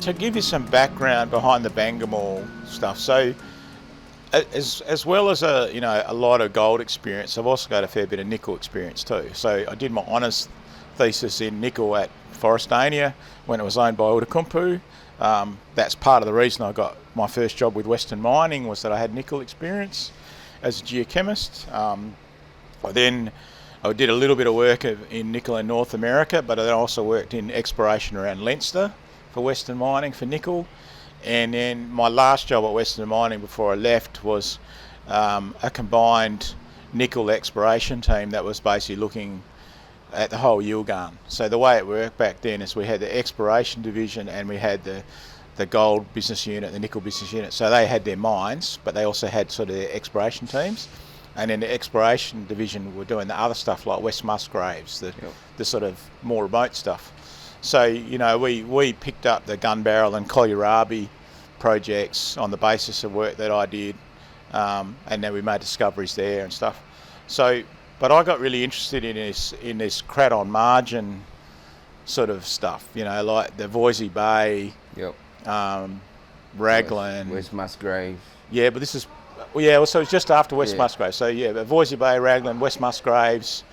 to give you some background behind the Bangemall stuff, so as well as a lot of gold experience, I've also got a fair bit of nickel experience too. So I did my honours thesis in nickel at Forestania when it was owned by Outokumpu. That's part of the reason I got my first job with Western Mining, was that I had nickel experience as a geochemist. Then I did a little bit of work in nickel in North America, but I also worked in exploration around Leinster for Western Mining for nickel. And then my last job at Western Mining before I left was a combined nickel exploration team that was basically looking at the whole Yilgarn. So the way it worked back then is we had the exploration division and we had the gold business unit, the nickel business unit. So they had their mines, but they also had sort of their exploration teams. And then the exploration division were doing the other stuff like West Musgraves, the sort of more remote stuff. So, we picked up the Gun Barrel and Kohlrabi projects on the basis of work that I did, and then we made discoveries there and stuff. So, but I got really interested in this Craton margin sort of stuff, like the Voisey Bay, Raglan. West Musgrave. Yeah, but this is, so it's just after West Musgraves. So but Voisey Bay, Raglan, West Musgraves,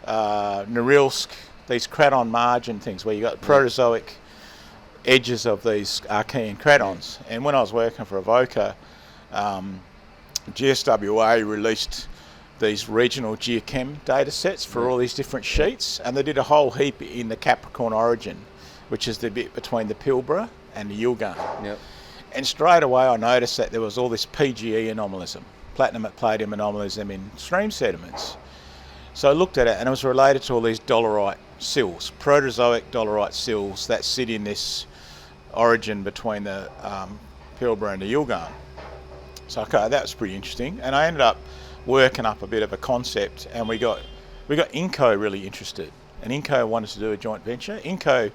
Norilsk, these Craton margin things where you got Proterozoic edges of these Archean Cratons. And when I was working for Avoca, GSWA released these regional geochem data sets for all these different sheets, and they did a whole heap in the Capricorn origin, which is the bit between the Pilbara and the Yilgarn. Yep. And straight away I noticed that there was all this PGE anomalism, platinum at palladium anomalism in stream sediments. So I looked at it and it was related to all these dolerite sills, Proterozoic dolerite sills that sit in this origin between the Pilbara and the Yilgarn. So okay, that was pretty interesting. And I ended up working up a bit of a concept, and we got Inco really interested. And Inco wanted to do a joint venture. Inco,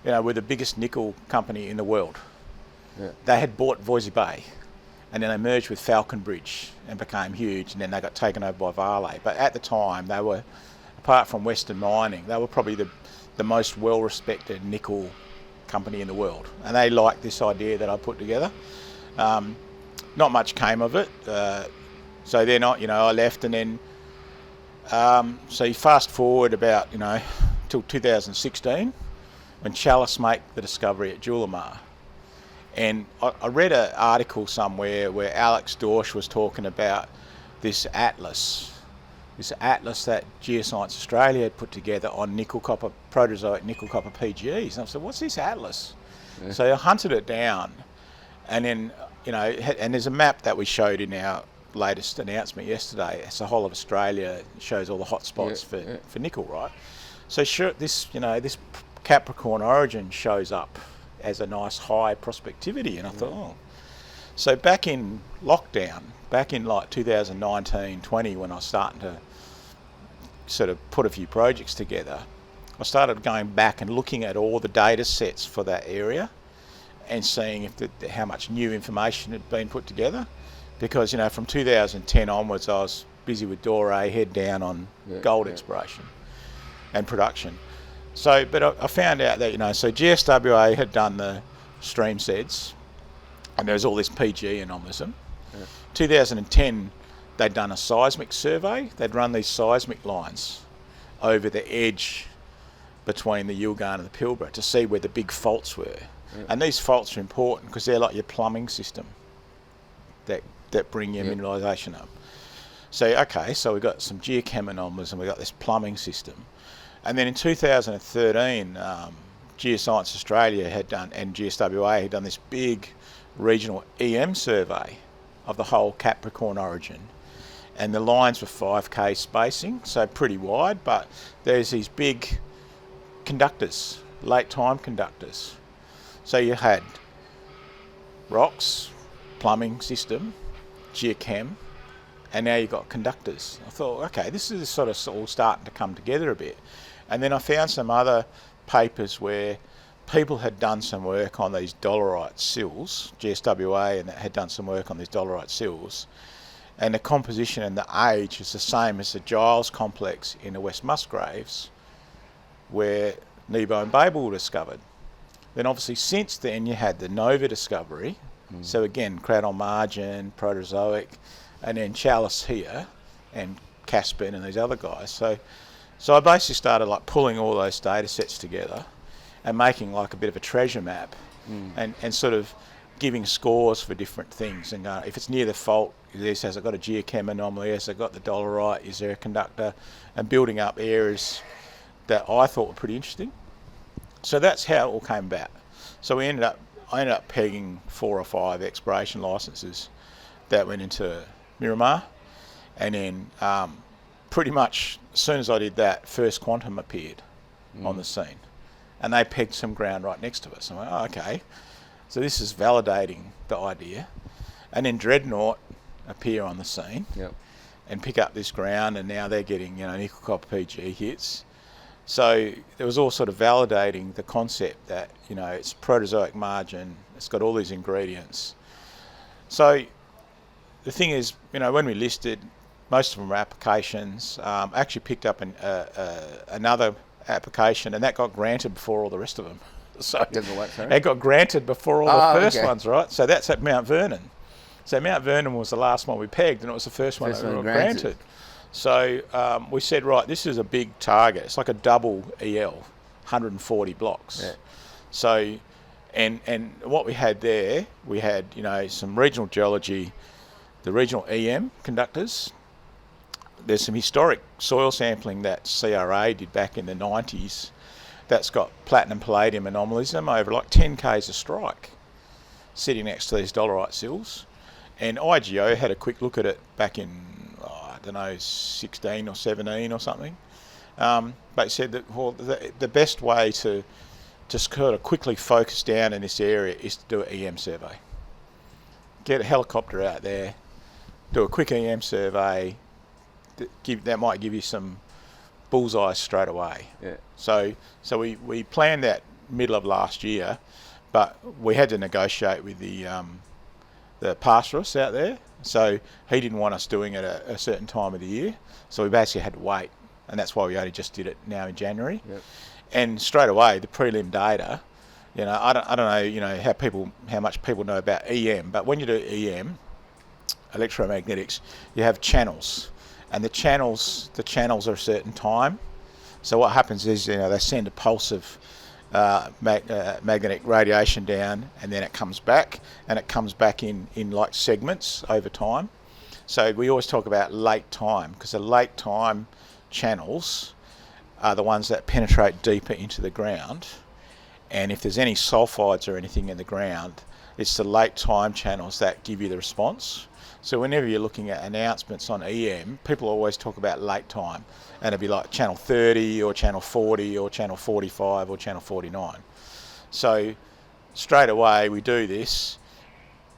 we're the biggest nickel company in the world. Yeah. They had bought Voisey Bay, and then they merged with Falconbridge and became huge, and then they got taken over by Vale. But at the time, they were, apart from Western Mining, they were probably the most well-respected nickel company in the world. And they liked this idea that I put together. Not much came of it. So then I left, and then so you fast forward about till 2016 when Chalice make the discovery at Julimar. And I read an article somewhere where Alex Dorsch was talking about this atlas that Geoscience Australia had put together on nickel-copper, Proterozoic nickel-copper PGEs. And I said, what's this atlas? Yeah. So I hunted it down, and then, and there's a map that we showed in our latest announcement yesterday. It's the whole of Australia. It shows all the hot spots for nickel, right? So sure, this Capricorn origin shows up as a nice high prospectivity, and I thought, So back in lockdown, back in like 2019-20, when I was starting to sort of put a few projects together, I started going back and looking at all the data sets for that area and seeing how much new information had been put together. Because, from 2010 onwards, I was busy with Doré, head down on gold exploration and production. So, but I found out that, so GSWA had done the stream seds, and there was all this PG anomalism. Yeah. 2010, they'd done a seismic survey. They'd run these seismic lines over the edge between the Yilgarn and the Pilbara to see where the big faults were. Yeah. And these faults are important because they're like your plumbing system that bring your mineralisation up. So we've got some geochem anomalies and we've got this plumbing system. And then in 2013, Geoscience Australia had done, and GSWA had done this big regional EM survey of the whole Capricorn origin. And the lines were 5K spacing, so pretty wide, but there's these big conductors, late time conductors. So you had rocks, plumbing system, geochem, and now you've got conductors. I thought, okay, this is sort of all starting to come together a bit. And then I found some other papers where people had done some work on these dolerite sills, GSWA, and had done some work on these dolerite sills, and the composition and the age is the same as the Giles complex in the West Musgraves, where Nebo and Babel were discovered. Then obviously since then you had the Nova discovery. So again, Craton margin, Proterozoic, and then Chalice here, and Caspian and these other guys. So I basically started like pulling all those data sets together and making like a bit of a treasure map, and sort of giving scores for different things, and if it's near the fault, this has it got a geochem anomaly, has it got the dolerite, is there a conductor, and building up areas that I thought were pretty interesting. So that's how it all came about. So I ended up pegging 4 or 5 exploration licenses that went into Miramar, and then pretty much as soon as I did that, First Quantum appeared on the scene, and they pegged some ground right next to us. I'm like, oh, okay, so this is validating the idea. And then Dreadnought appear on the scene and pick up this ground, and now they're getting, Ni-Cu-PGE hits. So it was all sort of validating the concept that, it's Proterozoic margin, it's got all these ingredients. So the thing is, when we listed, most of them were applications. I actually picked up another application, and that got granted before all the rest of them. So it got granted before all the first ones, right? So that's at Mount Vernon. So Mount Vernon was the last one we pegged, and it was the first one that got granted. So we said, right, this is a big target. It's like a double EL, 140 blocks. Yeah. So, and what we had there, we had, some regional geology, the regional EM conductors. There's some historic soil sampling that CRA did back in the 90s that's got platinum palladium anomalies over like 10 k's a strike sitting next to these dolerite sills. And IGO had a quick look at it back in, 16 or 17 or something. But said that the best way to just kind of quickly focus down in this area is to do an EM survey. Get a helicopter out there, do a quick EM survey. That might give you some bullseyes straight away. Yeah. So we planned that middle of last year, but we had to negotiate with the pastoralist out there. So he didn't want us doing it at a certain time of the year. So we basically had to wait, and that's why we only just did it now in January. Yep. And straight away, the prelim data, I don't know, how much people know about EM, but when you do EM, electromagnetics, you have channels. And the channels are a certain time. So what happens is, they send a pulse of magnetic radiation down, and then it comes back, and it comes back in like segments over time. So we always talk about late time, because the late time channels are the ones that penetrate deeper into the ground. And if there's any sulfides or anything in the ground, it's the late time channels that give you the response. So whenever you're looking at announcements on EM, people always talk about late time, and it'd be like channel 30 or channel 40 or channel 45 or channel 49. So straight away we do this,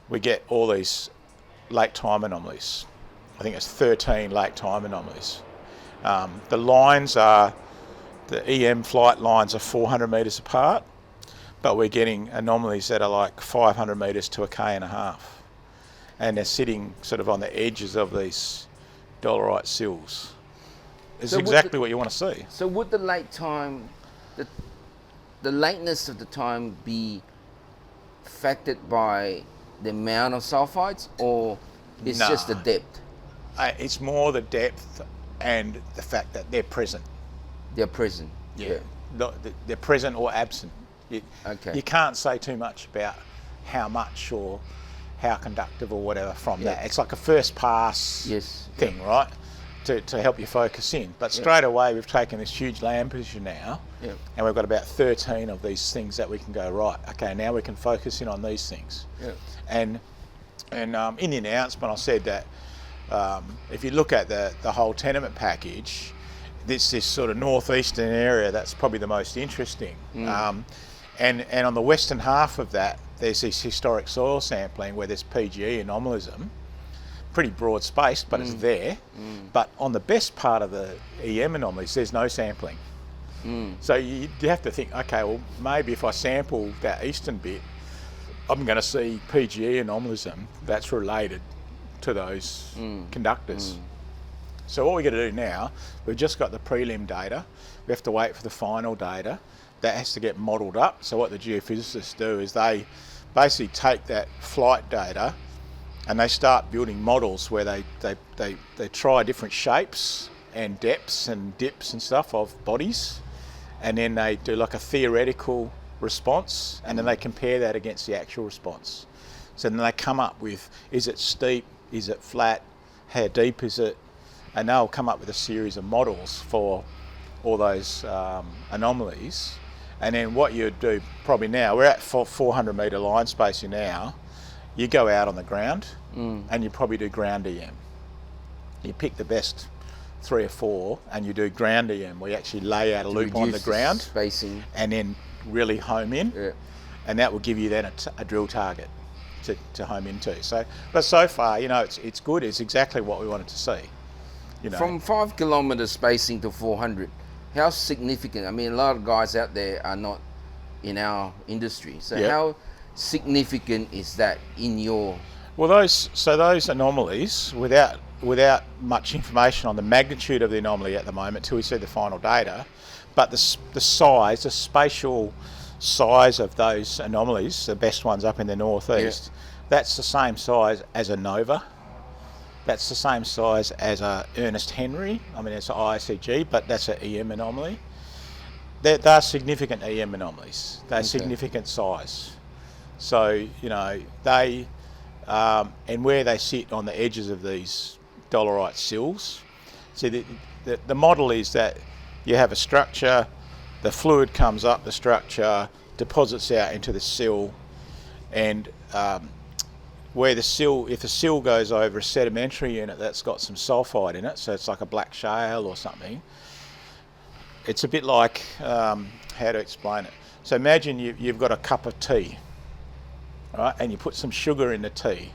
we get all these late time anomalies. I think it's 13 late time anomalies. The lines are, the EM flight lines are 400 metres apart, but we're getting anomalies that are like 500 metres to 1.5 km. And they're sitting sort of on the edges of these dolerite sills. It's exactly what you want to see. So would the late time, the lateness of the time be affected by the amount of sulfides, or it's just the depth? It's more the depth and the fact that they're present. They're present. Yeah. They're present or absent. You can't say too much about how much or how conductive or whatever from that. It's like a first pass thing, right? To help you focus in. But straight away we've taken this huge land position now, and we've got about 13 of these things that we can go, right, okay, now we can focus in on these things. And in the announcement I said that if you look at the whole tenement package, this sort of northeastern area, that's probably the most interesting. And on the western half of that, there's this historic soil sampling where there's PGE anomalism, pretty broad spaced, but it's there. But on the best part of the EM anomalies, there's no sampling. So you have to think, okay, well, maybe if I sample that eastern bit, I'm going to see PGE anomalism that's related to those conductors. So what we're going to do now, we've just got the prelim data. We have to wait for the final data that has to get modelled up. So what the geophysicists do is they basically take that flight data and they start building models where they try different shapes and depths and dips and stuff of bodies, and then they do like a theoretical response, and then they compare that against the actual response. So then they come up with, is it steep, is it flat, how deep is it, and they'll come up with a series of models for all those anomalies. And then what you do probably now, we're at 400 metre line spacing now, you go out on the ground and you probably do ground EM. You pick the best 3 or 4 and you do ground EM, where you actually lay out a loop on the ground spacing and then really home in, and that will give you then a drill target to home into. So, but so far, you know, it's good. It's exactly what we wanted to see. You know, from 5 kilometre spacing to 400. How significant? I mean, a lot of guys out there are not in our industry. So how significant is that in your? Well, those anomalies, without much information on the magnitude of the anomaly at the moment till we see the final data, but the size, the spatial size of those anomalies, the best ones up in the northeast, that's the same size as a nova. That's the same size as a Ernest Henry. I mean, it's an ICG, but that's an EM anomaly. They're significant EM anomalies. They're significant size. So, you know, they, and where they sit on the edges of these dolerite sills. See, the model is that you have a structure, the fluid comes up the structure, deposits out into the sill, and where the sill, if the sill goes over a sedimentary unit that's got some sulfide in it, so it's like a black shale or something, it's a bit like, how to explain it? So imagine you've got a cup of tea, right, and you put some sugar in the tea,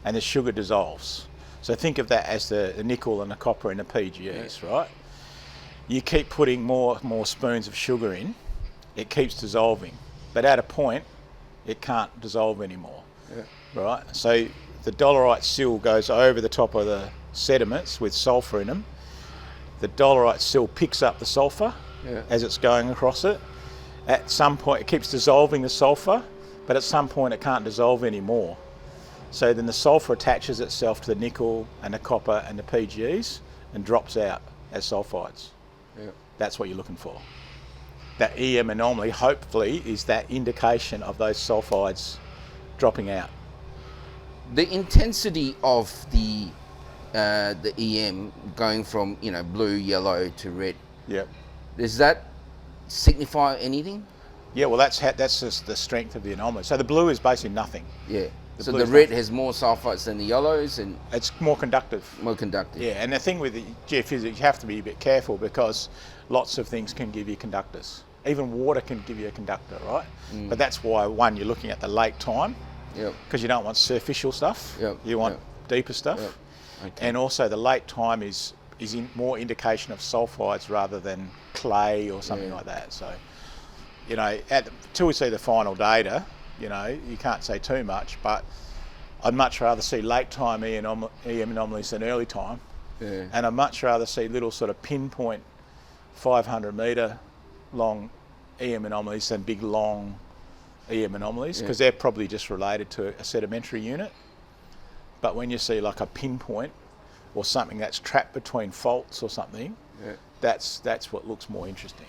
and the sugar dissolves. So think of that as the nickel and the copper in the PGEs, right? You keep putting more spoons of sugar in, it keeps dissolving, but at a point, it can't dissolve anymore. Right, so the dolerite sill goes over the top of the sediments with sulphur in them. The dolerite sill picks up the sulphur as it's going across it. At some point, it keeps dissolving the sulphur, but at some point, it can't dissolve anymore. So then the sulphur attaches itself to the nickel and the copper and the PGEs and drops out as sulfides. That's what you're looking for. That EM anomaly, hopefully, is that indication of those sulfides dropping out. The intensity of the EM going from, you know, blue, yellow to red. Does that signify anything? Yeah, well, that's just the strength of the anomaly. So the blue is basically nothing. So the red has more sulfides than the yellows, and it's more conductive. More conductive. Yeah, and the thing with the geophysics, you have to be a bit careful because lots of things can give you conductors. Even water can give you a conductor, right? But that's why, one, you're looking at the lake time, because you don't want superficial stuff. You want deeper stuff. And also the late time is more indication of sulfides rather than clay or something like that. So, you know, till we see the final data, you know, you can't say too much, but I'd much rather see late time EM anomalies than early time. And I'd much rather see little sort of pinpoint 500 metre long EM anomalies than big long EM anomalies, because they're probably just related to a sedimentary unit. But when you see like a pinpoint or something that's trapped between faults or something, that's what looks more interesting.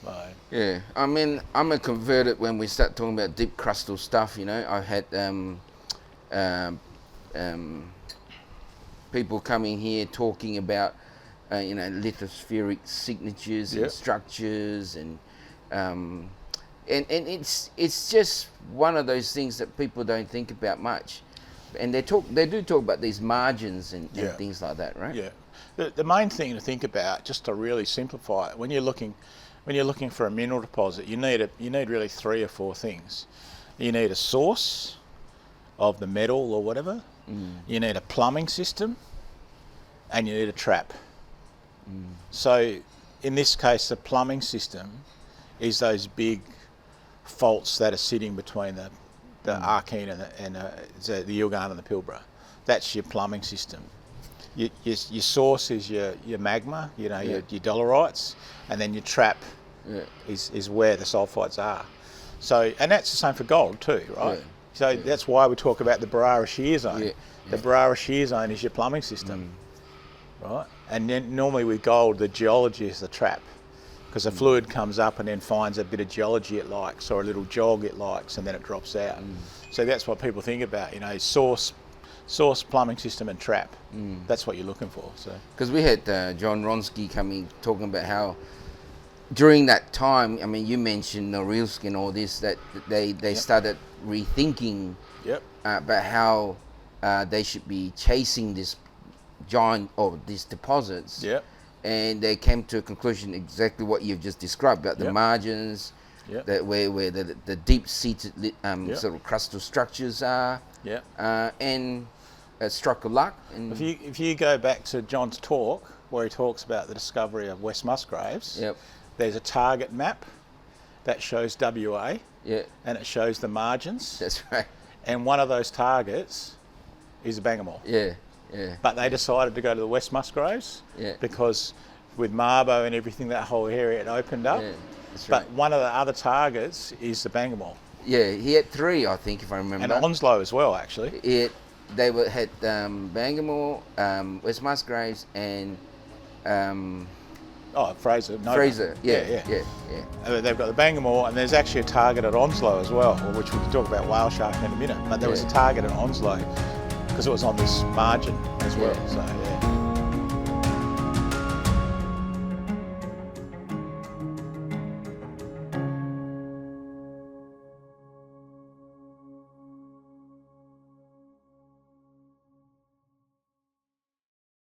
I mean, I'm a converted when we start talking about deep crustal stuff. You know, I've had people coming here talking about you know, lithospheric signatures and structures, and it's just one of those things that people don't think about much, and they do talk about these margins and things like that, right? The main thing to think about, just to really simplify it, when you're looking for a mineral deposit, you need really 3 or 4 things. You need a source of the metal or whatever. You need a plumbing system, and you need a trap. So in this case, the plumbing system is those big faults that are sitting between the Archean and the Yilgarn and the Pilbara. That's your plumbing system. Your source is your magma, you know, your dolerites, and then your trap is where the sulfides are. So, and that's the same for gold too, right? Yeah. So that's why we talk about the Barara shear zone. Yeah. The Barara shear zone is your plumbing system, right? And then normally with gold, the geology is the trap, because the fluid comes up and then finds a bit of geology it likes or a little jog it likes, and then it drops out. So that's what people think about, you know, source, plumbing system, and trap. That's what you're looking for. So because we had John Ronsky coming talking about how during that time, I mean, you mentioned Norilsk and all this, that they started rethinking about how they should be chasing this giant or these deposits. And they came to a conclusion exactly what you've just described about the margins, that where the deep-seated sort of crustal structures are, and a stroke of luck. And if you go back to John's talk where he talks about the discovery of West Musgraves, there's a target map that shows WA, and it shows the margins. That's right. And one of those targets is Bangemall. But they decided to go to the West Musgraves because with Marbo and everything, that whole area, it opened up. That's but right. one of the other targets is the Bangemall. He had 3, I think, if I remember. And Onslow as well, actually. They had Bangemall, West Musgraves, and Fraser. Fraser. Yeah. They've got the Bangemall, and there's actually a target at Onslow as well, which we can talk about whale shark in a minute. But there was a target at Onslow because it was on this margin as well. So